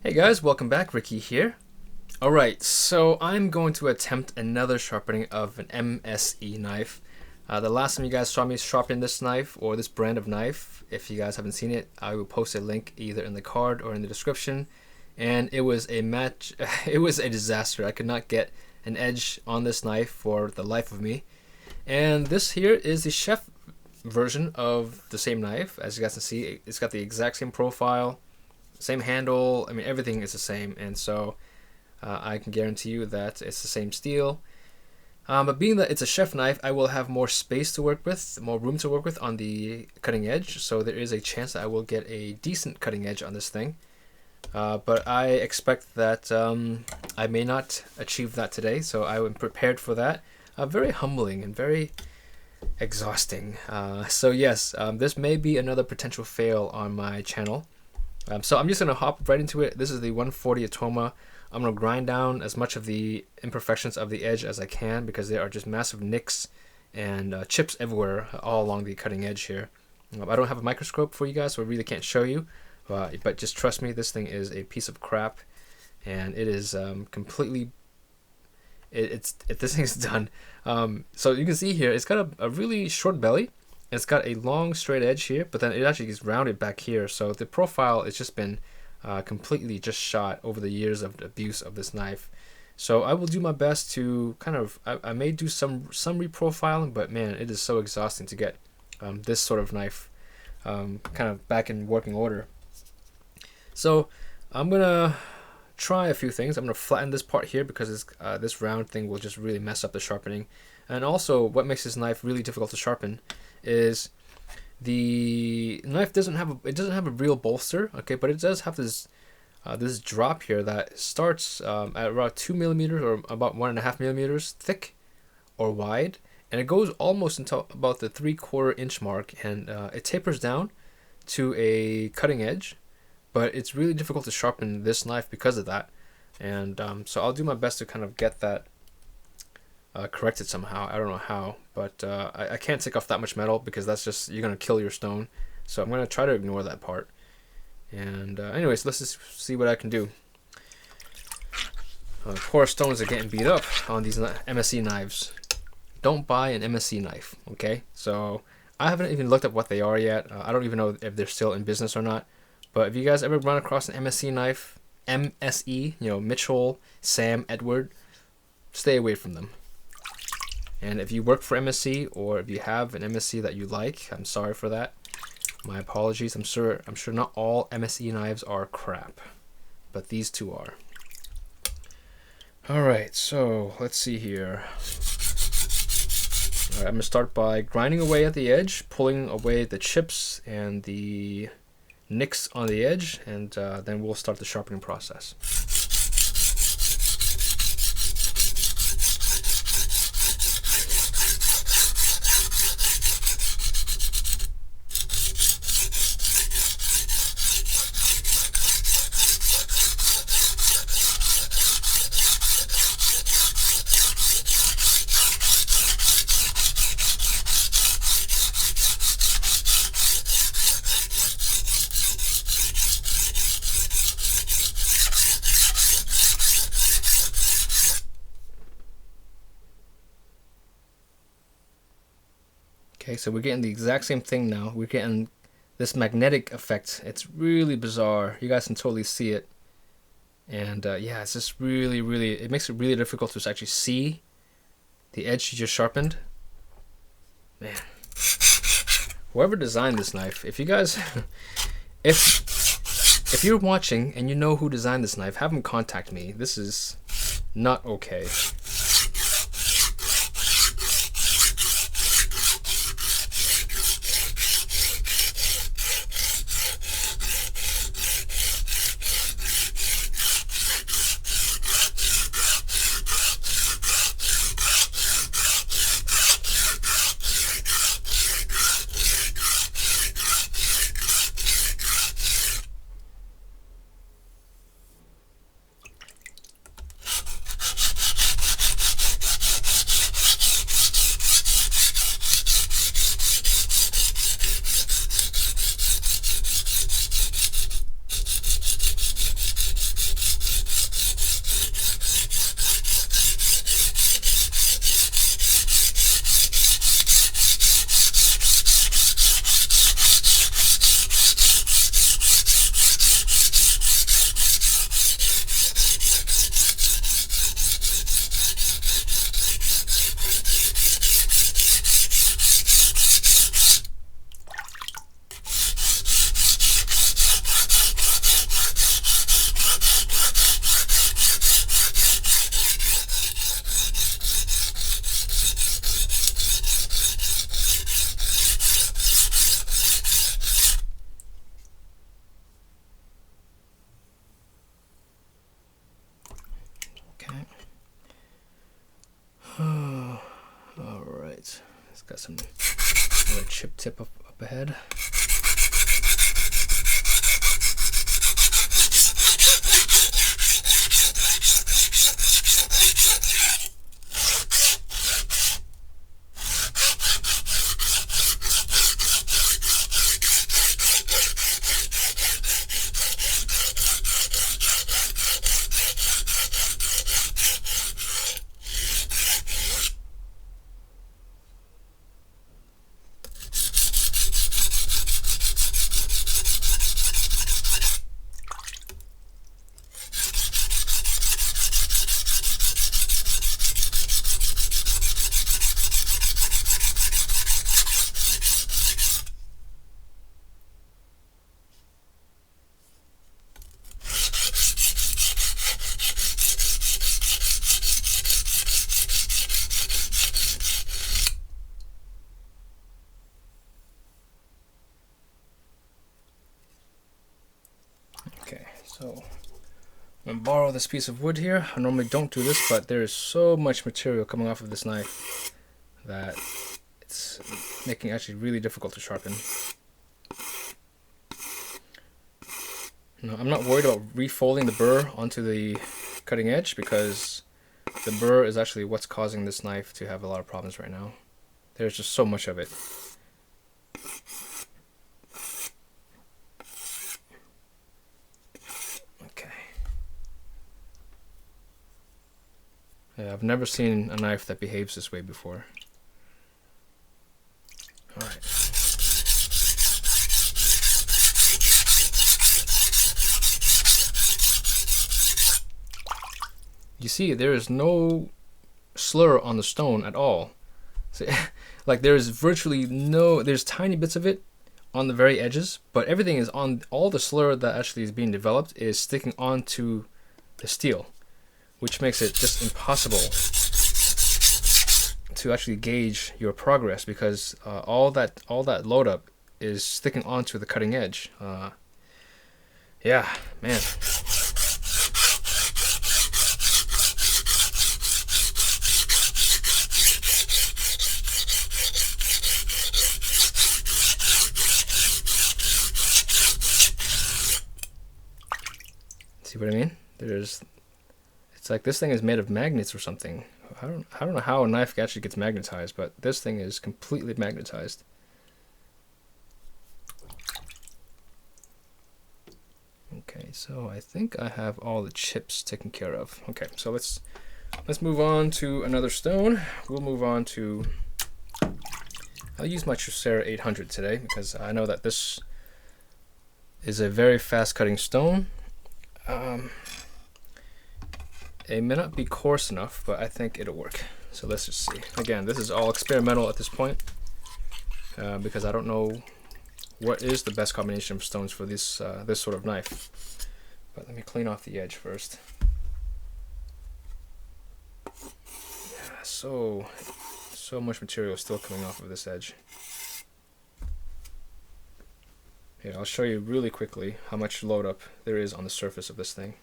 Hey guys, welcome back. Ricky here. Alright, so I'm going to attempt another sharpening of an MSE knife. The last time you guys saw me sharpen this knife or this brand of knife, if you guys haven't seen it, I will post a link either in the card or in the description. And it was a match, it was a disaster. I could not get an edge on this knife for the life of me. And this here is the chef version of the same knife. As you guys can see, it's got the exact same profile, same handle. I mean, everything is the same, and so I can guarantee you that it's the same steel. But being that it's a chef knife, I will have more space to work with, more room to work with on the cutting edge, so there is a chance that I will get a decent cutting edge on this thing. But I expect that I may not achieve that today, so I am prepared for that. Very humbling and very exhausting. So yes, this may be another potential fail on my channel. So I'm just going to hop right into it. This is the 140 Atoma. I'm going to grind down as much of the imperfections of the edge as I can because there are just massive nicks and chips everywhere all along the cutting edge here. I don't have a microscope for you guys, so I really can't show you. But just trust me, this thing is a piece of crap, and it is completely... This thing is done. So you can see here, it's got a really short belly. It's got a long straight edge here, but then it actually gets rounded back here. So the profile has just been completely just shot over the years of the abuse of this knife. So I will do my best to kind of, I may do some reprofiling, but man, it is so exhausting to get this sort of knife kind of back in working order. So I'm gonna try a few things. I'm gonna flatten this part here because this round thing will just really mess up the sharpening. And also, what makes this knife really difficult to sharpen is the knife doesn't have a real bolster, okay, but it does have this this drop here that starts at around 2 millimeters or about 1.5 millimeters thick or wide, and it goes almost until about the 3/4 inch mark, and it tapers down to a cutting edge, but it's really difficult to sharpen this knife because of that. And so I'll do my best to kind of get that corrected somehow. I don't know how, but I can't take off that much metal because that's just, you're gonna kill your stone. So I'm gonna try to ignore that part. And anyways, let's just see what I can do. Poor stones are getting beat up on these MSE knives. Don't buy an MSE knife, okay? So I haven't even looked up what they are yet. I don't even know if they're still in business or not. But if you guys ever run across an MSE knife, MSE, you know, Mitchell, Sam, Edward, stay away from them. And if you work for MSE, or if you have an MSE that you like, I'm sorry for that. My apologies. I'm sure not all MSE knives are crap, but these two are. All right, so let's see here. All right, I'm gonna start by grinding away at the edge, pulling away the chips and the nicks on the edge, and then we'll start the sharpening process. Okay, so we're getting the exact same thing now. We're getting this magnetic effect. It's really bizarre. You guys can totally see it. And yeah, it's just really, it makes it really difficult to actually see the edge you just sharpened. Man. Whoever designed this knife, if you guys, if you're watching and you know who designed this knife, have them contact me. This is not okay. Got some another chip tip up ahead. So I'm gonna borrow this piece of wood here. I normally don't do this, but there is so much material coming off of this knife that it's making it actually really difficult to sharpen. Now, I'm not worried about refolding the burr onto the cutting edge because the burr is actually what's causing this knife to have a lot of problems right now. There's just so much of it. Yeah, I've never seen a knife that behaves this way before. Alright. You see, there is no slur on the stone at all. So, like there's virtually no, there's tiny bits of it on the very edges, but everything is on, all the slur that actually is being developed is sticking onto the steel, which makes it just impossible to actually gauge your progress because all that load up is sticking onto the cutting edge. Yeah, man. See what I mean? It's like this thing is made of magnets or something. I don't know how a knife actually gets magnetized, but this thing is completely magnetized. Okay, so I think I have all the chips taken care of. Okay, so let's move on to another stone. We'll move on to, I'll use my Trocera 800 today because I know that this is a very fast cutting stone. It may not be coarse enough, but I think it'll work. So let's just see. Again, this is all experimental at this point because I don't know what is the best combination of stones for this this sort of knife. But let me clean off the edge first. Yeah, so much material is still coming off of this edge. Here, I'll show you really quickly how much load up there is on the surface of this thing.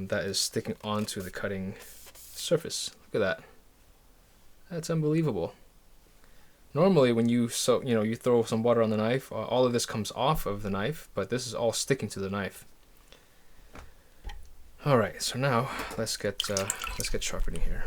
That is sticking onto the cutting surface. Look at that. That's unbelievable. Normally when you you throw some water on the knife, all of this comes off of the knife, but this is all sticking to the knife. All right, so now let's get sharpening here.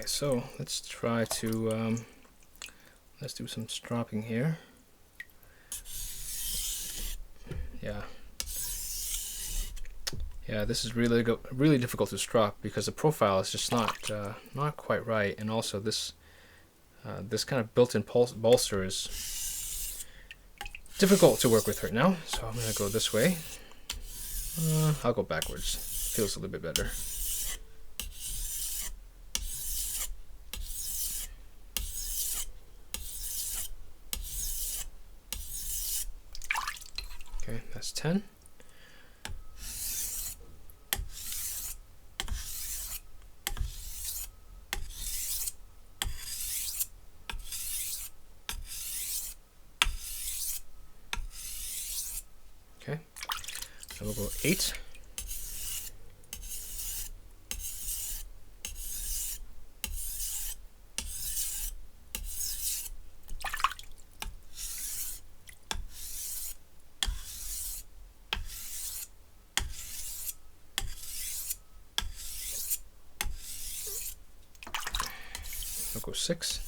so let's try to let's do some stropping here. Yeah, this is really difficult to strop because the profile is just not quite right, and also this this kind of built-in bolster is difficult to work with right now. So I'm gonna go this way. I'll go backwards. Feels a little bit better. Okay, that's 10. Okay, so we'll go 8. I'll go 6.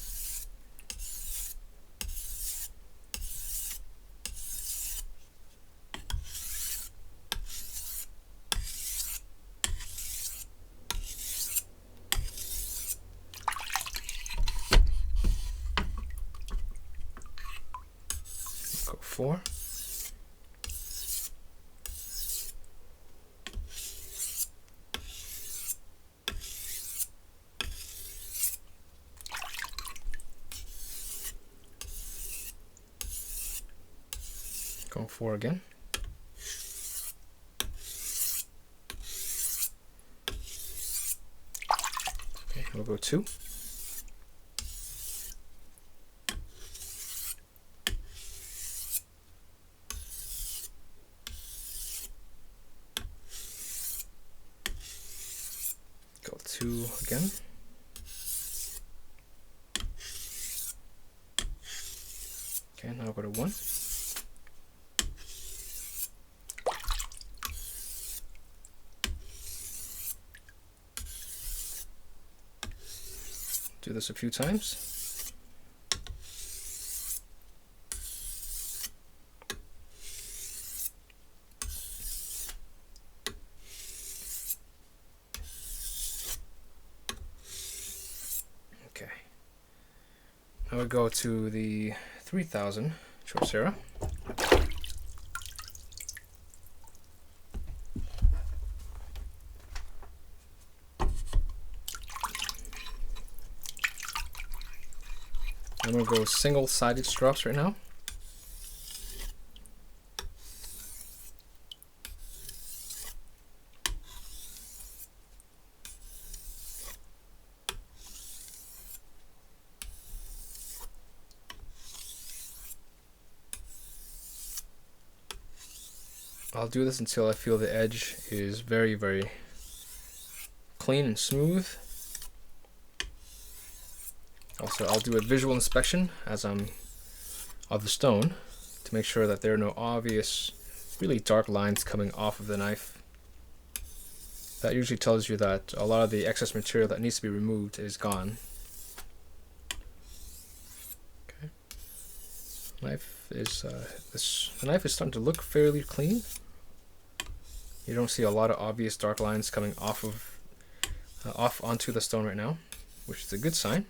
Go 4. Go 4 again. Okay, we'll go 2. Go 2 again. Okay, now go to 1. Do this a few times. Okay. Now we go to the 3000 Chaucera. I'm going to go single-sided strops right now. I'll do this until I feel the edge is very, very clean and smooth. Also, I'll do a visual inspection as I'm of the stone to make sure that there are no obvious, really dark lines coming off of the knife. That usually tells you that a lot of the excess material that needs to be removed is gone. Okay. Knife is the knife is starting to look fairly clean. You don't see a lot of obvious dark lines coming off onto the stone right now, which is a good sign.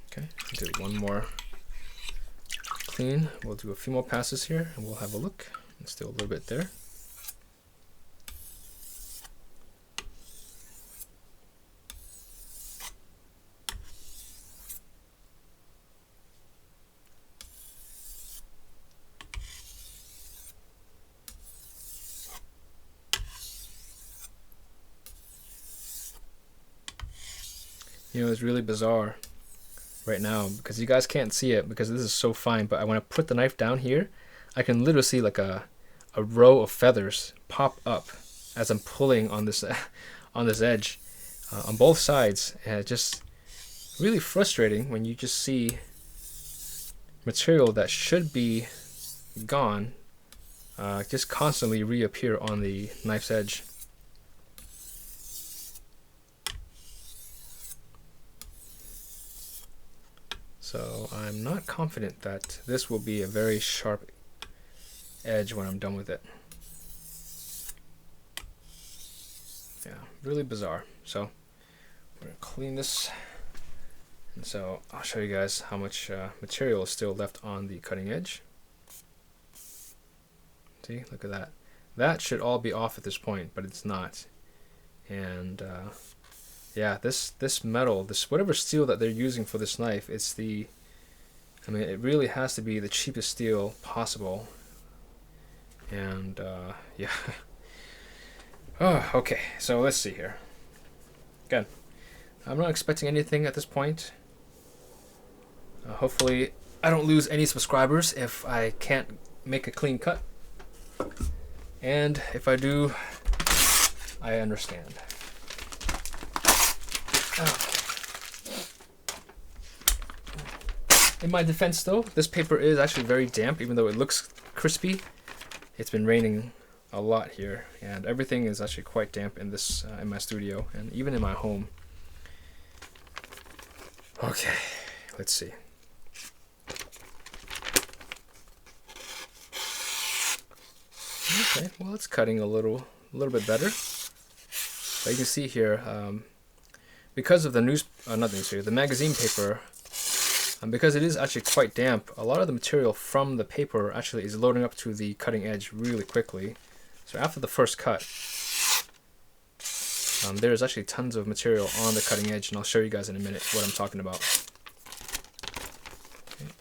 Okay, do one more clean. We'll do a few more passes here and we'll have a look. There's still a little bit there. You know, it's really bizarre right now because you guys can't see it because this is so fine, but when I put the knife down here, I can literally see like a row of feathers pop up as I'm pulling on this on this edge on both sides, and it's just really frustrating when you just see material that should be gone just constantly reappear on the knife's edge. I'm not confident that this will be a very sharp edge when I'm done with it. Yeah, really bizarre. So we're gonna clean this, and so I'll show you guys how much material is still left on the cutting edge. See, look at that. That should all be off at this point, but it's not. And yeah, this metal, this whatever steel that they're using for this knife, it's the, I mean, it really has to be the cheapest steel possible. And yeah. Oh, okay, so let's see here. Again, I'm not expecting anything at this point. Hopefully I don't lose any subscribers if I can't make a clean cut. And if I do, I understand. In my defense though, this paper is actually very damp, even though it looks crispy. It's been raining a lot here, and everything is actually quite damp in this in my studio and even in my home. Okay, let's see. Okay, well, it's cutting a little bit better. But you can see here, because of the the magazine paper, because it is actually quite damp, a lot of the material from the paper actually is loading up to the cutting edge really quickly. So after the first cut, there's actually tons of material on the cutting edge, and I'll show you guys in a minute what I'm talking about. Okay.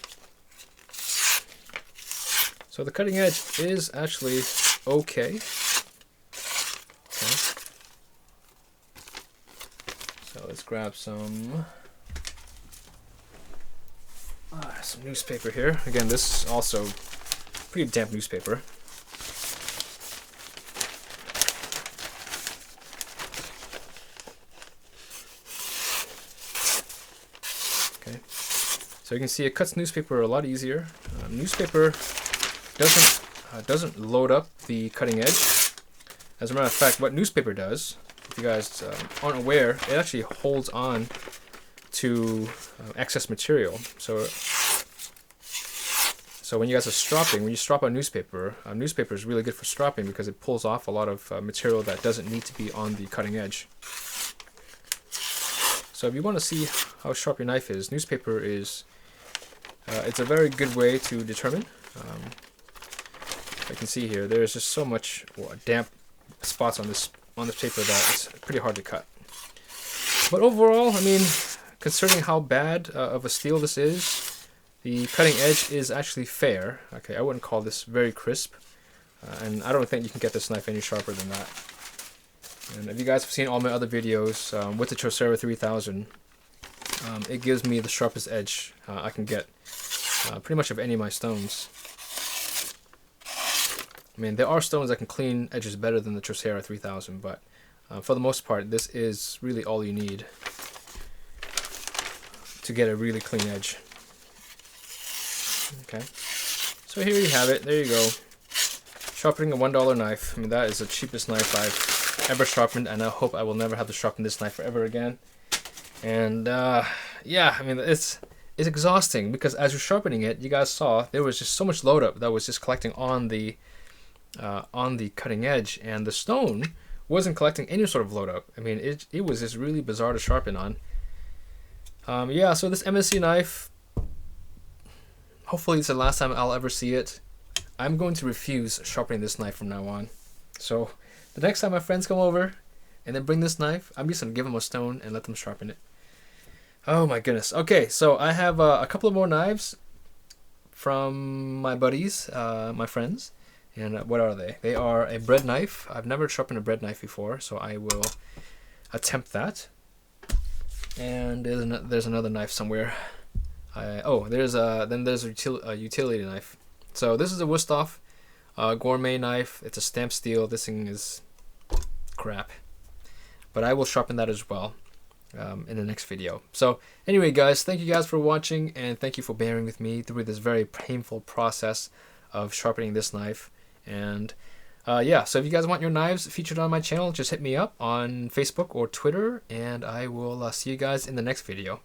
So the cutting edge is actually okay. So let's grab some newspaper here. Again, this is also pretty damp newspaper. Okay, so you can see it cuts newspaper a lot easier. Newspaper doesn't load up the cutting edge. As a matter of fact, what newspaper does, if you guys aren't aware, it actually holds on to excess material. So when you guys are stropping, when you strop a newspaper is really good for stropping because it pulls off a lot of material that doesn't need to be on the cutting edge. So if you want to see how sharp your knife is, newspaper is it's a very good way to determine. I can see here there's just so much damp spots on this paper that it's pretty hard to cut. But overall, I mean, considering how bad of a steel this is, the cutting edge is actually fair. Okay, I wouldn't call this very crisp, and I don't think you can get this knife any sharper than that. And if you guys have seen all my other videos with the Kyocera 3000, it gives me the sharpest edge I can get pretty much of any of my stones. I mean, there are stones that can clean edges better than the Kyocera 3000, but for the most part, this is really all you need to get a really clean edge. Okay, so here you have it. There you go. Sharpening a $1 knife. I mean, that is the cheapest knife I've ever sharpened, and I hope I will never have to sharpen this knife forever again. And yeah, I mean, it's exhausting because as you're sharpening it, you guys saw there was just so much load up that was just collecting on the cutting edge, and the stone wasn't collecting any sort of load up. I mean, it was just really bizarre to sharpen on. Yeah, so this MSC knife, hopefully it's the last time I'll ever see it. I'm going to refuse sharpening this knife from now on. So the next time my friends come over and then bring this knife, I'm just going to give them a stone and let them sharpen it. Oh my goodness. Okay, so I have a couple of more knives from my buddies, my friends. And what are they? They are a bread knife. I've never sharpened a bread knife before, so I will attempt that. And there's another knife somewhere. There's a utility knife. So this is a Wüsthof gourmet knife. It's a stamped steel. This thing is crap, but I will sharpen that as well in the next video. So anyway, guys, thank you guys for watching, and thank you for bearing with me through this very painful process of sharpening this knife. And yeah, so if you guys want your knives featured on my channel, just hit me up on Facebook or Twitter, and I will see you guys in the next video.